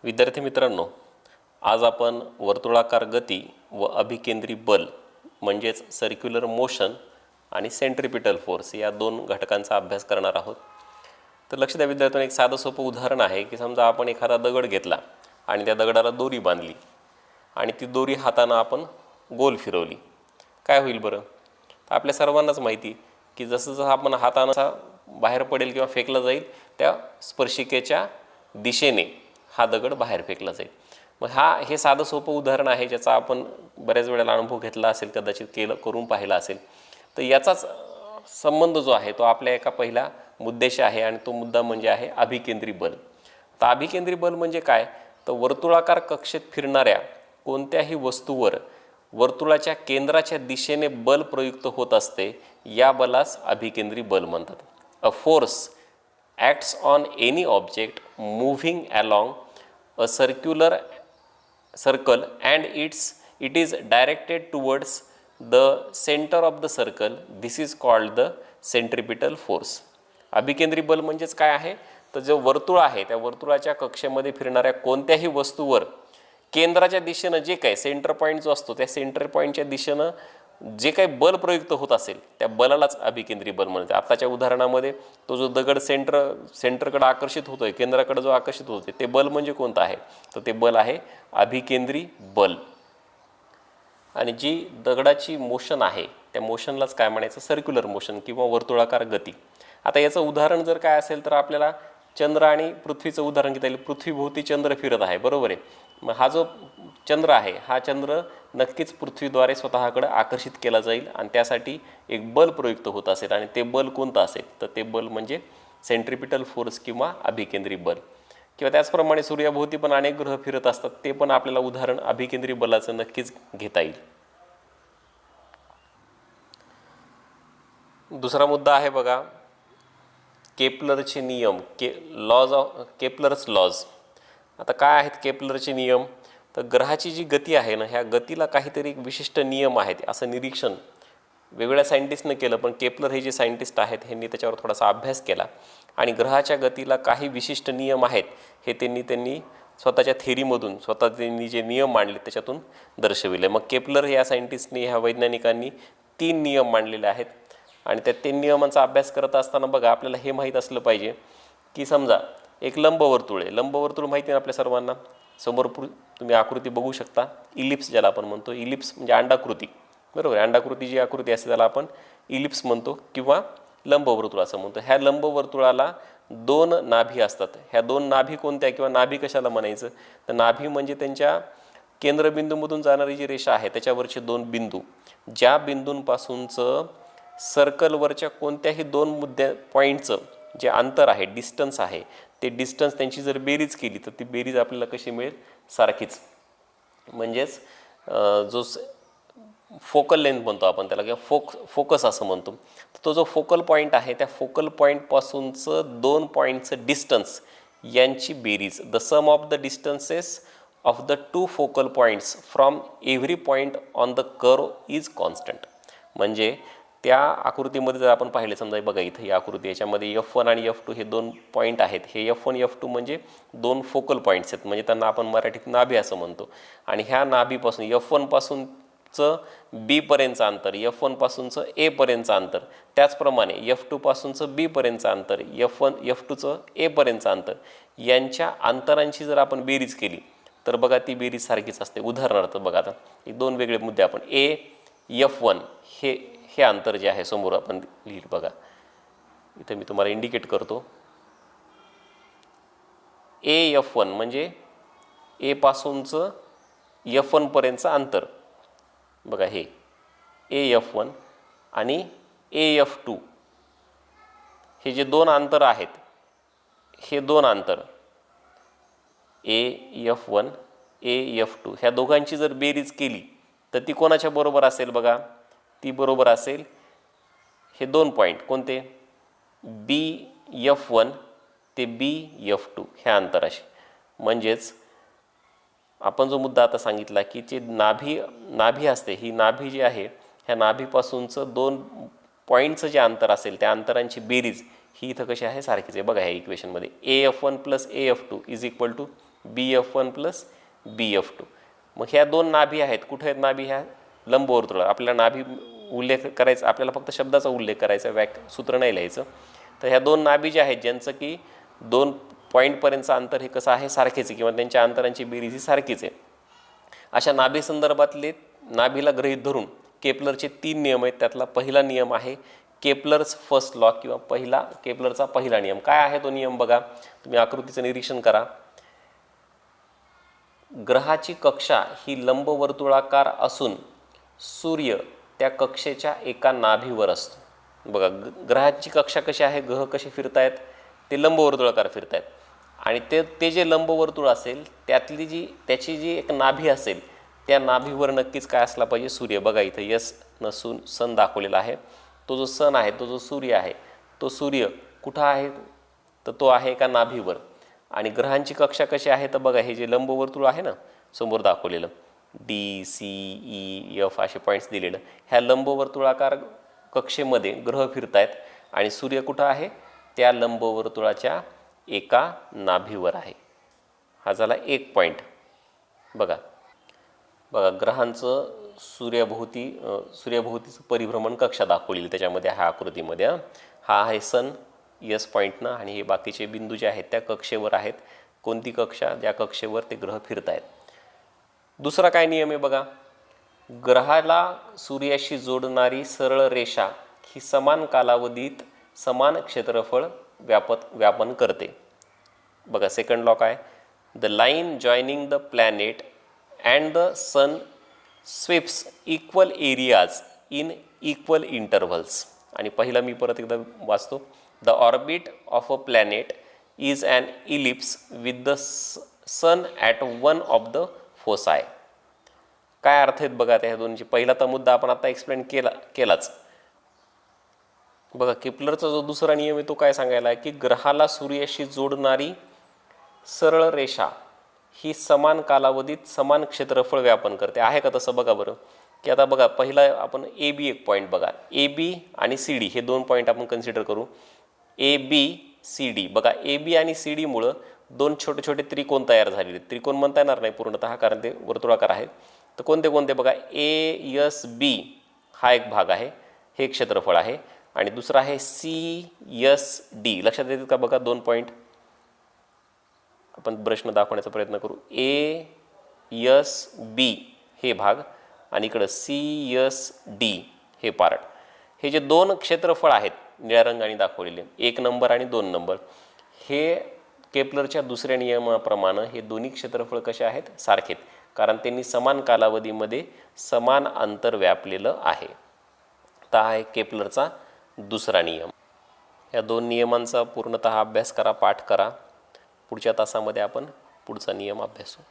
विद्यार्थी मित्रांनो, आज आपण वर्तुळाकार गती व अभिकेंद्री बल म्हणजेच सर्क्युलर मोशन आणि सेंट्रिपिटल फोर्स या दोन घटकांचा अभ्यास करणार आहोत. तर लक्ष द्या विद्यार्थ्यांनो, एक साधं सोपं उदाहरण आहे की समजा आपण एखादा दगड घेतला आणि त्या दगडाला दोरी बांधली आणि ती दोरी हाताने आपण गोल फिरवली. काय होईल बरं? तर आपल्या सर्वांनाच माहिती की जसं जसं आपण हाताने बाहेर पडेल किंवा फेकला जाईल त्या स्पर्शिकेच्या दिशेने हा दगड बाहेर फेकला जाईल. मग हे साधं सोपं उदाहरण आहे ज्याचा आपण बऱ्याच वेळेला अनुभव घेतला असेल, कदाचित करून पाहिला असेल. तर याचाच संबंध जो आहे तो आपल्या एका पहिल्या मुद्द्याशी आहे आणि तो मुद्दा म्हणजे आहे अभिकेंद्री बल. तर अभिकेंद्री बल म्हणजे काय? तर वर्तुळाकार कक्षेत फिरणाऱ्या कोणत्याही वस्तूवर वर्तुळाच्या केंद्राच्या दिशेने बल प्रयुक्त होत असते, या बलास अभिकेंद्री बल म्हणतात. A force acts on any object moving along a circle and it is directed towards the center of the circle. This is called the centripetal force. अभिकेंद्री बल म्हणजेच काय आहे? तर जो वर्तुळ आहे त्या वर्तुळाच्या कक्षेमध्ये फिरणाऱ्या कोणत्याही वस्तूवर केंद्राच्या दिशेनं जे काही सेंटर पॉईंट जो असतो त्या सेंटर पॉईंटच्या दिशेनं जे काही बल प्रयुक्त होत असेल त्या बलालाच अभिकेंद्री बल म्हणतात. आताच्या उदाहरणामध्ये तो जो दगड सेंटरकडे आकर्षित होतोय, केंद्राकडे जो आकर्षित होतोय, ते बल म्हणजे कोणतं आहे? तर ते बल आहे अभिकेंद्री बल. आणि जी दगडाची मोशन आहे त्या मोशनलाच काय म्हणायचं? सर्क्युलर मोशन किंवा वर्तुळाकार गती. आता याचं उदाहरण जर काय असेल तर आपल्याला चंद्र आणि पृथ्वीचं उदाहरण घेता येईल. पृथ्वीभोवती चंद्र फिरत आहे, बरोबर आहे. मग हा जो चंद्र आहे हा चंद्र नक्कीच पृथ्वीद्वारे स्वतःकडे आकर्षित केला जाईल आणि त्यासाठी एक बल प्रयुक्त होत असेल आणि ते बल कोणतं असेल? तर ते बल म्हणजे सेंट्रिपिटल फोर्स किंवा अभिकेंद्री बल. किंवा त्याचप्रमाणे सूर्याभोवती पण अनेक ग्रह फिरत असतात, ते पण आपल्याला उदाहरण अभिकेंद्री बलाचं नक्कीच घेता येईल. दुसरा मुद्दा आहे बघा, केपलरचे नियम, केपलर्स लॉज. आता काय आहेत केपलरचे नियम? तर ग्रहाची जी गती आहे ना, ह्या गतीला काहीतरी एक विशिष्ट नियम आहेत असं निरीक्षण वेगवेगळ्या सायंटिस्टनं केलं. पण केपलर हे जे सायंटिस्ट आहेत ह्यांनी त्याच्यावर थोडासा अभ्यास केला आणि ग्रहाच्या गतीला काही विशिष्ट नियम आहेत हे त्यांनी स्वतःच्या थेरीमधून त्यांनी जे नियम मांडले त्याच्यातून दर्शविले. मग केपलर या सायंटिस्टनी, ह्या वैज्ञानिकांनी 3 नियम मांडलेले आहेत आणि त्या 3 नियमांचा अभ्यास करत असताना बघा आपल्याला हे माहीत असलं पाहिजे की समजा एक लंबवर्तुळ आहे. लंबवर्तुळ माहिती आहे आपल्या सर्वांना. समोर तुम्ही आकृती बघू शकता, इलिप्स ज्याला आपण म्हणतो. इलिप्स म्हणजे अंडाकृती, बरोबर. अंडाकृती जी आकृती असते त्याला आपण इलिप्स म्हणतो किंवा लंबवर्तुळ असं म्हणतो. ह्या लंबवर्तुळाला 2 नाभी असतात. ह्या 2 नाभी कोणत्या किंवा नाभी कशाला म्हणायचं? तर नाभी म्हणजे त्यांच्या केंद्रबिंदूमधून जाणारी जी रेषा आहे त्याच्यावरचे 2 बिंदू, ज्या बिंदूंपासूनचं सर्कलवरच्या कोणत्याही 2 पॉईंटचं जे अंतर आहे, डिस्टन्स आहे, ते डिस्टन्स त्यांची जर बेरीज केली तर ती बेरीज आपल्याला कशी मिळेल? सारखीच. म्हणजेच जो फोकल लेंथ म्हणतो आपण त्याला किंवा फोकस असं म्हणतो, तो जो फोकल पॉईंट आहे त्या फोकल पॉईंटपासूनचं 2 पॉईंटचं डिस्टन्स यांची बेरीज, the sum of the distances of the 2 focal points from every point on the curve is constant. म्हणजे त्या आकृतीमध्ये जर आपण पाहिले, समजा बघा इथं ही आकृती, याच्यामध्ये F1 आणि F2 हे 2 पॉईंट आहेत. हे F1 F2 म्हणजे 2 फोकल पॉईंट्स आहेत, म्हणजे त्यांना आपण मराठीत नाभी असं म्हणतो. आणि ह्या नाभीपासून F1 पासूनचं B पर्यंतचं अंतर, F1 पासूनचं A पर्यंतचं अंतर, त्याचप्रमाणे F2 पासूनचं B पर्यंतचं अंतर, F2चं A पर्यंतचं अंतर, यांच्या अंतरांची जर आपण बेरीज केली तर बघा ती बेरीज सारखीच असते. उदाहरणार्थ बघा, आता एक 2 वेगळे मुद्दे आपण F1 हे अंतर जे आहे समोर आपण लिहिलं बघा, इथं मी तुम्हाला इंडिकेट करतो. F1 म्हणजे A पासूनचं F1 पर्यंतचं अंतर, बघा हे F1 आणि F2 हे जे 2 अंतर आहेत, हे 2 अंतर F1 F2 ह्या दोघांची जर बेरीज केली तर ती कोणाच्या बरोबर असेल? बघा ती बरोबर असेल हे 2 पॉईंट कोणते? F1 ते F2 ह्या अंतराशी. म्हणजेच आपण जो मुद्दा आता सांगितला की जे नाभी असते, ही नाभी जी आहे ह्या नाभीपासूनचं 2 पॉईंटचं जे अंतर असेल त्या अंतरांची बेरीज ही इथं कशी आहे? सारखीच आहे. बघा ह्या इक्वेशनमध्ये F1 + F2 = BF1 plus BF2. मग ह्या दोन नाभी आहेत, कुठे आहेत नाभी? ह्या लंबवर्तुळावर. आपल्याला नाभी उल्लेख करायचा, आपल्याला फक्त शब्दाचा उल्लेख करायचा, सूत्र नाही लिहायचं. तर ह्या दोन नाभी ज्या आहेत, ज्यांचं की 2 पॉईंटपर्यंतचं अंतर हे कसं आहे, सारखेच आहे, किंवा त्यांच्या अंतरांची बेरीज ही सारखीच आहे. अशा नाभी संदर्भातले नाभीला गृहीत धरून केपलरचे 3 नियम आहेत. त्यातला पहिला नियम आहे केपलर्स फर्स्ट लॉ, किंवा केपलरचा पहिला नियम. काय आहे तो नियम बघा, तुम्ही आकृतीचं निरीक्षण करा. ग्रहाची कक्षा ही लंबवर्तुळाकार असून सूर्य त्या कक्षेच्या एका नाभीवर असतो. बघा, ग्रहाची कक्षा कशी आहे, ग्रह कसे फिरतायत, ते लंबवर्तुळाकार फिरतायत. आणि ते जे लंबवर्तुळ असेल त्याची जी एक नाभी असेल, त्या नाभीवर नक्कीच काय असला पाहिजे, सूर्य. बघा इथं यस नसून सन दाखवलेला आहे. तो जो सन आहे, तो जो सूर्य आहे, तो सूर्य कुठं आहे, तर तो आहे एका नाभीवर. आणि ग्रहांची कक्षा कशी आहे, तर बघा, हे जे लंबवर्तुळ आहे ना समोर दाखवलेलं, DCEF असे पॉईंट्स दिलेलं, ह्या लंबवर्तुळाकार कक्षेमध्ये ग्रह फिरतायत. आणि सूर्य कुठं आहे, त्या लंबवर्तुळाच्या एका नाभीवर आहे. हा झाला एक पॉईंट. बघा ग्रहांचं सूर्याभोवतीचं परिभ्रमण कक्षा दाखवलेली त्याच्यामध्ये, ह्या आकृतीमध्ये. हा आहे सन यस पॉईंटनं, आणि हे बाकीचे बिंदू जे आहेत त्या कक्षेवर आहेत. कोणती कक्षा, ज्या कक्षेवर ते ग्रह फिरत आहेत. दुसरा काय नियम आहे बघा, ग्रहाला सूर्याशी जोडणारी सरळ रेषा ही समान कालावधीत समान क्षेत्रफळ व्यापन करते. बघा सेकंड लॉ काय, the line joining the planet and the sun sweeps equal areas in equal intervals. आणि पहिला मी परत एकदा वाचतो, the orbit of a planet is an ellipse with the sun at one of the foci. काय अर्थ आहेत बघा त्या दोन्हीचे. पहिला तर मुद्दा आपण आता एक्सप्लेन केलाच. बघा केपलरचा जो दुसरा नियम आहे तो काय सांगायला आहे, की ग्रहाला सूर्याशी जोडणारी सरळ रेषा ही समान कालावधीत समान क्षेत्रफळ व्यापन करते. आहे का तसं? बघा बरं, की आता बघा पहिला आपण AB एक पॉईंट बघा, AB आणि CD हे 2 पॉईंट आपण कन्सिडर करू. ABCD, बघा AB आणि CD मुळे 2 छोटे छोटे त्रिकोण तयार झालेले. त्रिकोण म्हणता येणार नाही पूर्णतः, कारण ते वर्तुळाकार आहेत. तर कोणते बघा, ASB हा एक भाग आहे, हे क्षेत्रफळ आहे. आणि दुसरा आहे CSD. लक्षात येतील का बघा 2 पॉईंट. आपण ब्रशनं दाखवण्याचा प्रयत्न करू. ASB हे भाग आणि इकडं CSD हे पार्ट. हे जे 2 क्षेत्रफळ आहेत निळ्या रंगाने दाखवलेले, 1 नंबर आणि 2 नंबर, हे केपलरच्या दुसऱ्या नियमाप्रमाणे हे दोन्ही क्षेत्रफळ कसे आहेत, सारखेत, कारण त्यांनी समान कालावधीमध्ये समान अंतर व्यापलेलं आहे. तर आहे केपलरचा दुसरा नियम. या 2 नियमांचा पूर्णतः अभ्यास करा, पाठ करा. पुढच्या तासामध्ये आपण पुढचा नियम अभ्यासू.